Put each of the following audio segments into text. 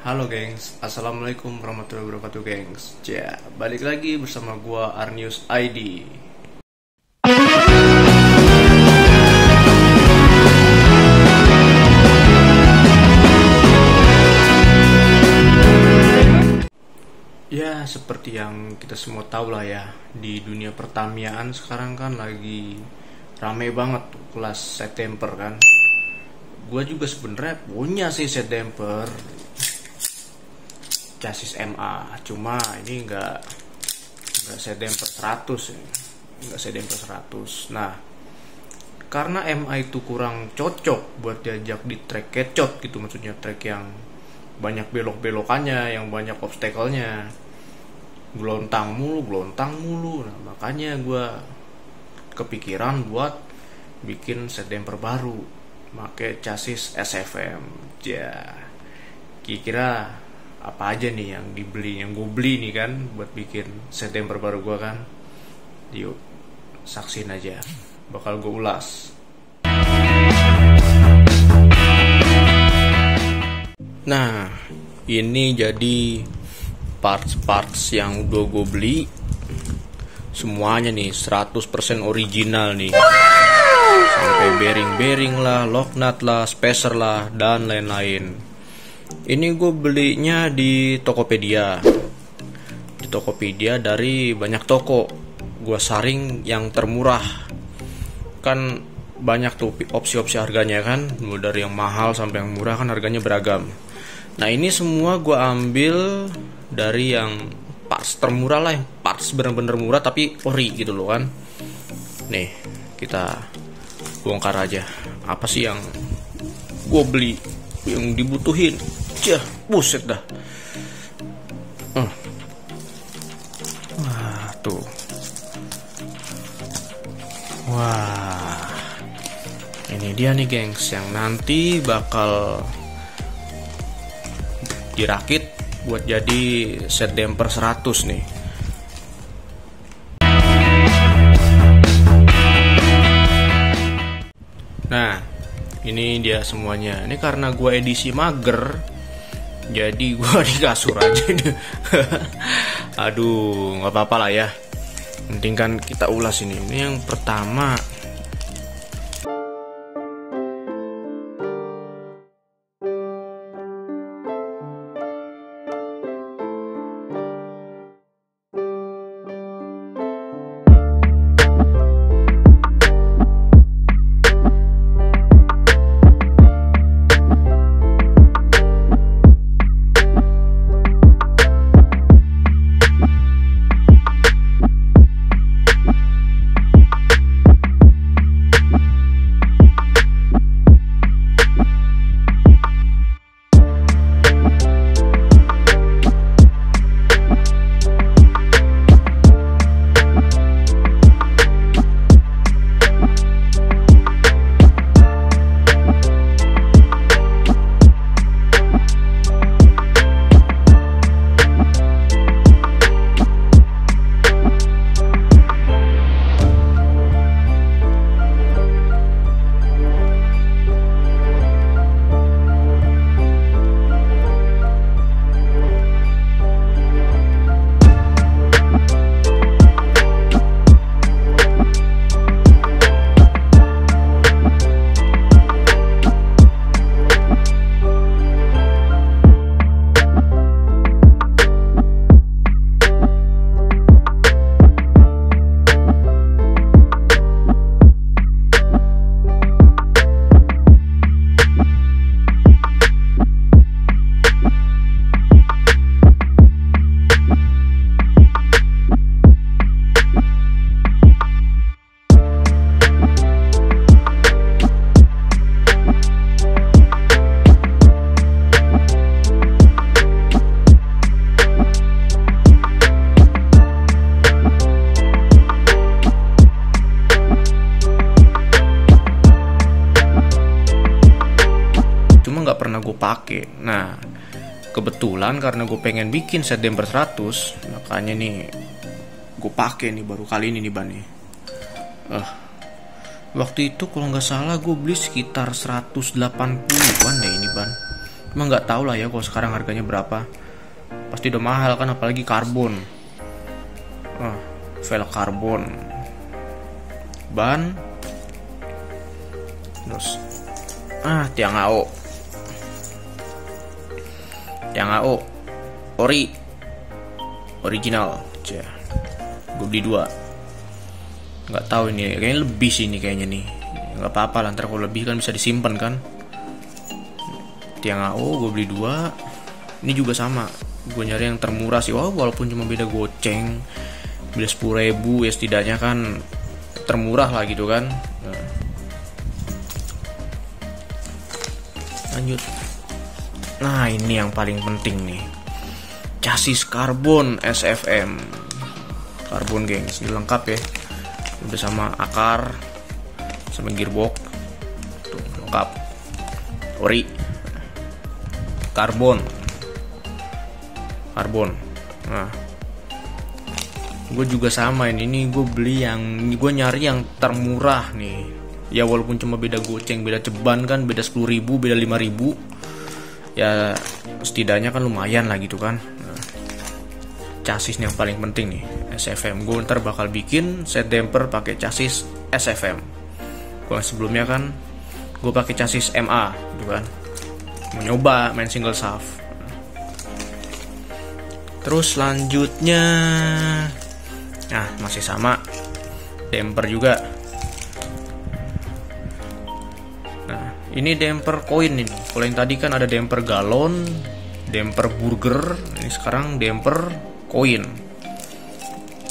Halo gengs, assalamualaikum warahmatullahi wabarakatuh gengs. Ya, balik lagi bersama gua Arnius ID. Ya, seperti yang kita semua tahu lah ya, di dunia pertamiaan sekarang kan lagi rame banget tuh kelas September kan. Gua juga sebenarnya punya sih September chassis MA, cuma ini enggak September 100 ya. Enggak September 100. Nah, karena MA itu kurang cocok buat diajak di trek kecot gitu, maksudnya trek yang banyak belok-belokannya, yang banyak obstacle-nya, gelontang mulu. Nah, makanya gue kepikiran buat bikin September baru, pakai chassis SFM. Ya, kira-kira apa aja nih yang gue beli nih kan buat bikin September baru gue kan. Yuk, saksin aja, bakal gue ulas. Nah, ini jadi parts yang udah gue beli semuanya nih 100% original nih. Sampai bearing lah, lock nut lah, spacer lah, dan lain-lain. Ini gue belinya di Tokopedia. Di Tokopedia dari banyak toko. Gue saring yang termurah. Kan banyak tuh opsi-opsi harganya kan, mulai dari yang mahal sampai yang murah kan harganya beragam. Nah, ini semua gue ambil dari yang parts termurah lah, yang parts bener-bener murah tapi ori gitu loh kan. Nih, kita bongkar aja apa sih yang gue beli, yang dibutuhin. Cih, buset dah. Wah, tuh. Wah, ini dia nih gengs, yang nanti bakal dirakit buat jadi set damper 100 nih. Nah, ini dia semuanya. Ini karena gue edisi mager, jadi gue di kasur aja. Aduh, nggak apa-apa lah ya. Penting kan kita ulas ini. Ini yang pertama. Nggak pernah gue pakai. Nah, kebetulan karena gue pengen bikin set damper 100, makanya nih gue pakai nih baru kali ini nih ban nih. Waktu itu kalau nggak salah gue beli sekitar 180-an deh ini ban. Emang nggak tahu lah ya kalau sekarang harganya berapa. Pasti udah mahal kan, apalagi karbon. Velg karbon. Ban. Terus tiang AO. Tiang AO original. Gue beli 2. Nggak tahu ini, kayaknya lebih sih ini kayaknya nih. Nggak apa-apa lah, ntar kalau lebih kan bisa disimpan kan. Tiang AO gue beli 2. Ini juga sama, gue nyari yang termurah sih. Walaupun cuma beda goceng, beda 10.000 ya, setidaknya kan termurah lah gitu kan. Lanjut. Nah ini yang paling penting nih, chassis karbon SFM. Karbon gengs, ini lengkap ya, udah sama akar, sama gearbox, tuh lengkap. Ori, karbon. Nah, gue juga sama ini gue beli gue nyari yang termurah nih. Ya walaupun cuma beda goceng, beda ceban kan, beda 10.000, beda 5.000. Ya setidaknya kan lumayan lah gitu kan. Chassis yang paling penting nih, SFM. Gue ntar bakal bikin set damper pakai chassis SFM. Gue sebelumnya kan gue pakai chassis MA gitu kan, mau nyoba main single shaft. Terus selanjutnya, masih sama damper juga. Nah ini damper koin nih. Kalau yang tadi kan ada damper galon, damper burger, ini sekarang damper koin.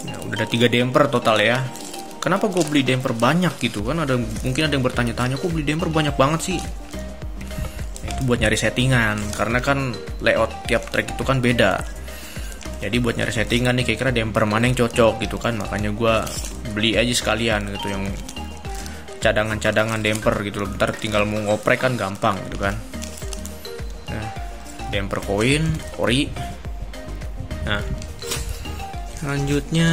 Nah, udah ada 3 damper total ya. Kenapa gue beli damper banyak gitu kan? Mungkin ada yang bertanya-tanya, kok beli damper banyak banget sih? Itu buat nyari settingan, karena kan layout tiap track itu kan beda. Jadi buat nyari settingan nih, kira-kira damper mana yang cocok gitu kan. Makanya gue beli aja sekalian gitu, yang cadangan-cadangan damper gitu loh. Bentar tinggal mau ngoprek kan gampang gitu kan. Nah, damper koin, ori. Nah, selanjutnya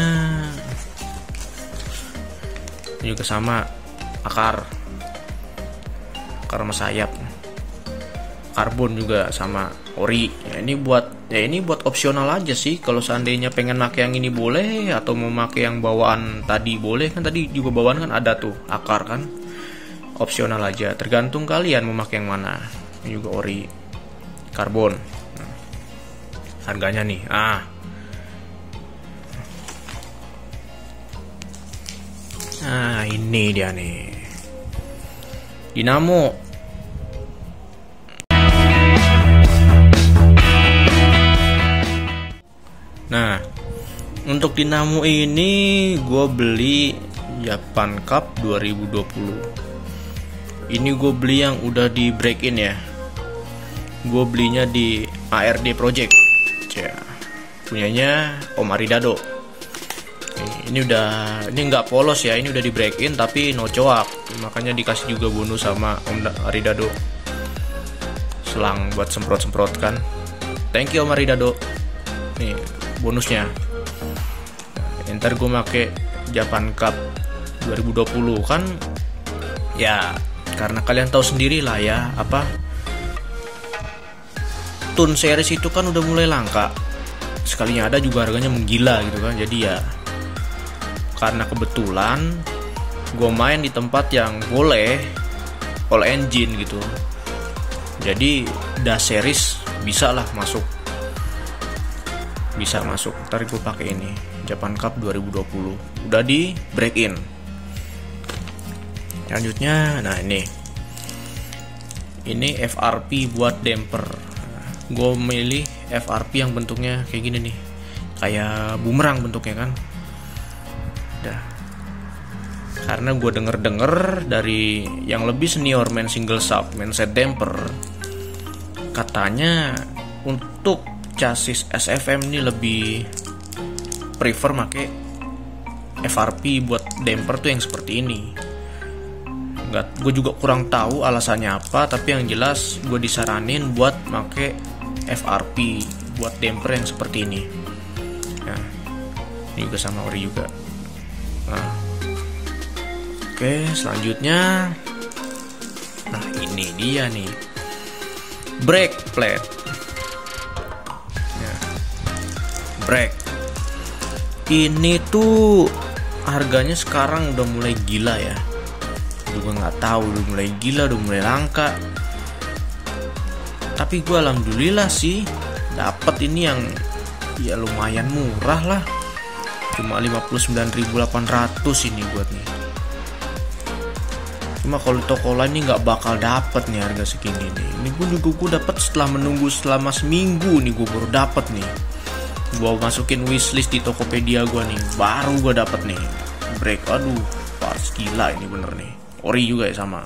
ini juga sama, akar sama sayap. Karbon juga sama, ori. Ini buat opsional aja sih. Kalau seandainya pengen pakai yang ini boleh, atau mau pakai yang bawaan tadi boleh kan. Tadi juga bawaan kan ada tuh akar kan. Opsional aja, tergantung kalian mau pakai yang mana. Ini juga ori, karbon. Harganya nih, ini dia nih, dinamo. Nah, untuk dinamo ini gue beli Japan Cup 2020. Ini gue beli yang udah di break in ya. Gue belinya di ARD Project, punyanya Om Aridado. Ini nggak polos ya, ini udah di break in tapi no coak, makanya dikasih juga bonus sama Om Aridado, selang buat semprot-semprot kan. Thank you Om Aridado. Nih bonusnya. Ntar gue make Japan Cup 2020 kan ya, karena kalian tahu sendiri lah ya, Tun series itu kan udah mulai langka. Sekalinya ada juga harganya menggila gitu kan. Jadi ya, karena kebetulan gue main di tempat yang boleh all engine gitu, jadi DAS series bisa masuk. Ntar gue pakai ini Japan Cup 2020, udah di break in. Selanjutnya, nah ini FRP buat damper. Gue milih FRP yang bentuknya kayak gini nih, kayak bumerang bentuknya kan. Karena gue denger dari yang lebih senior main single shaft, main set damper, katanya untuk chassis SFM ini lebih prefer make FRP buat damper tuh yang seperti ini. Gue juga kurang tahu alasannya apa, tapi yang jelas gue disaranin buat make FRP buat damper yang seperti ini. Nah, ini juga sama ori juga. Nah, oke, selanjutnya, nah ini dia nih, brake plate. Ya. Brake. Ini tuh harganya sekarang udah mulai gila ya. Juga nggak tahu, udah mulai gila, udah mulai langka. Tapi gue alhamdulillah sih dapat ini yang ya lumayan murah lah. Cuma 59.800 ini buat nih. Cuma kalau toko lain ini nggak bakal dapet nih harga segini nih. Ini gue dapat setelah menunggu selama seminggu nih, gue baru dapat nih. Gue masukin wishlist di Tokopedia gue nih, baru gue dapat nih. Brake, aduh, parts gila ini bener nih. Ori juga ya sama.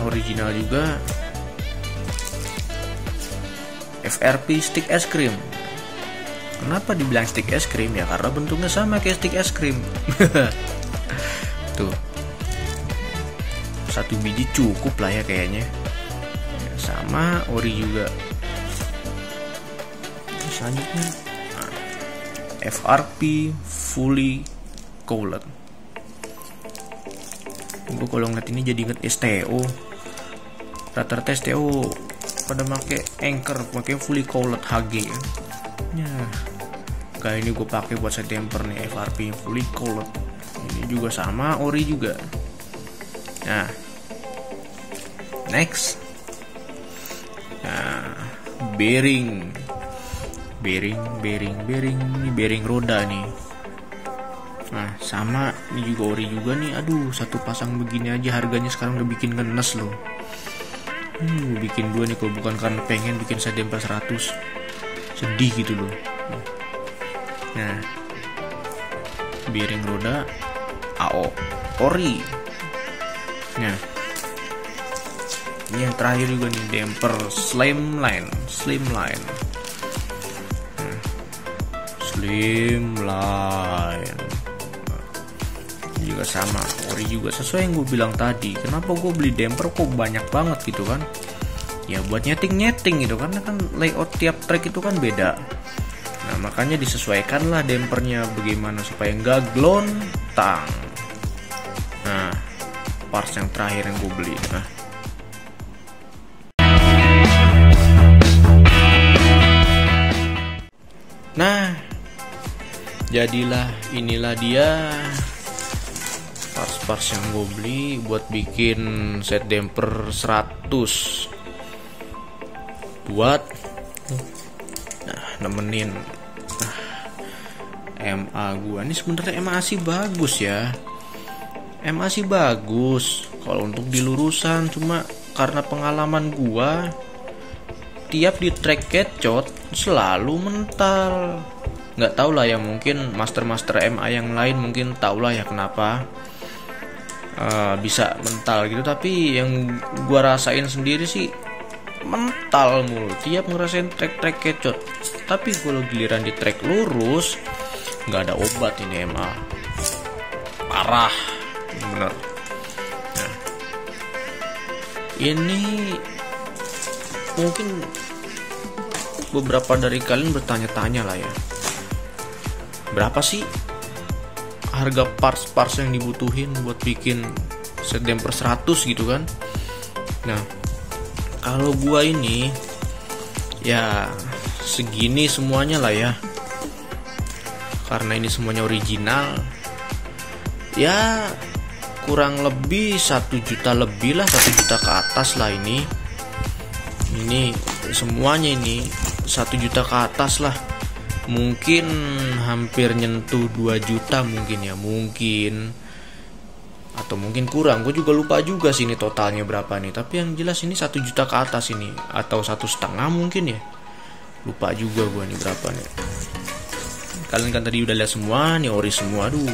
Original juga FRP stick es krim. Kenapa dibilang stick es krim ya? Karena bentuknya sama kayak stick es krim. Tuh, satu biji cukup lah ya kayaknya. Sama ori juga. Selanjutnya FRP fully cooled. Gue kalau ngeliat ini jadi inget STO. Rata-rata STO pada pakai Anchor, pakai fully cooled HG ya. Kayak ini gue pakai buat set damper nih, FRP fully cooled. Ini juga sama, ori juga. Nah, next. Nah, bearing ini bearing roda nih. Nah, sama ini juga ori juga nih. Aduh, satu pasang begini aja harganya sekarang udah bikin ngenes loh. Bikin dua nih kalau bukan karena pengen bikin set damper 100. Sedih gitu loh. Nah, bearing roda AO ori. Nah, Ini yang terakhir juga nih, damper slimline. Slimline ini juga sama, ori juga, sesuai yang gue bilang tadi. Kenapa gue beli damper kok banyak banget gitu kan? Ya buat nyeting gitu, karena kan layout tiap track itu kan beda. Nah makanya disesuaikan lah dampernya bagaimana supaya nggak glontang. Nah parts yang terakhir yang gue beli. Nah jadilah inilah dia parts-parts yang gue beli buat bikin set damper 100 buat nemenin MA gue. Ini sebenarnya MA sih bagus ya, MA sih bagus kalau untuk di lurusan, cuma karena pengalaman gue tiap di track kecot selalu mental. Nggak tau lah ya, mungkin master MA yang lain mungkin tau lah ya kenapa bisa mental gitu. Tapi yang gua rasain sendiri sih mental mulu tiap ngerasain track kecot. Tapi kalau giliran di track lurus nggak ada obat ini MA, parah bener. Nah, ini mungkin beberapa dari kalian bertanya-tanya lah ya, berapa sih harga parts yang dibutuhin buat bikin set damper 100 gitu kan. Nah kalau gua ini ya segini semuanya lah ya, karena ini semuanya original ya, kurang lebih 1 juta lebih lah, 1 juta ke atas lah. Ini semuanya ini 1 juta ke atas lah, mungkin hampir nyentuh 2 juta mungkin ya, mungkin, atau mungkin kurang, gue juga lupa juga sih ini totalnya berapa nih. Tapi yang jelas ini 1 juta ke atas ini, atau 1,5 mungkin ya, lupa juga gue nih berapa nih. Kalian kan tadi udah lihat semua nih, ori semua. Aduh,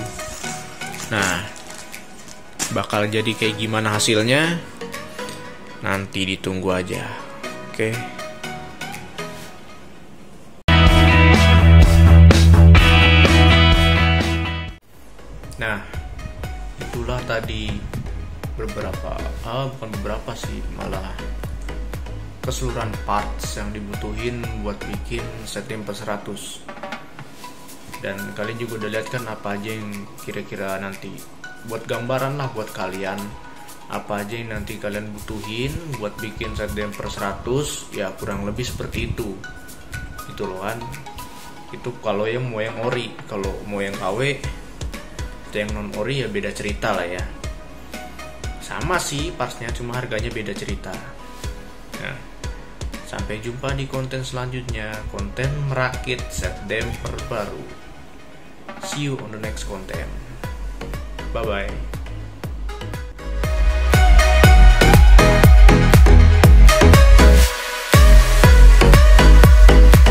nah bakal jadi kayak gimana hasilnya nanti ditunggu aja. Oke. Nah, itulah tadi bukan beberapa sih, malah keseluruhan parts yang dibutuhin buat bikin set damper 100. Dan kalian juga udah lihat kan apa aja yang kira-kira nanti buat gambaran lah buat kalian, apa aja yang nanti kalian butuhin buat bikin set damper 100. Ya kurang lebih seperti itu loh kan. Itu kalau yang mau yang ori, kalau mau yang KW yang non ori ya beda cerita lah ya. Sama sih partsnya, cuma harganya beda cerita. Nah, sampai jumpa di konten selanjutnya, konten merakit set damper baru. See you on the next content. Bye bye.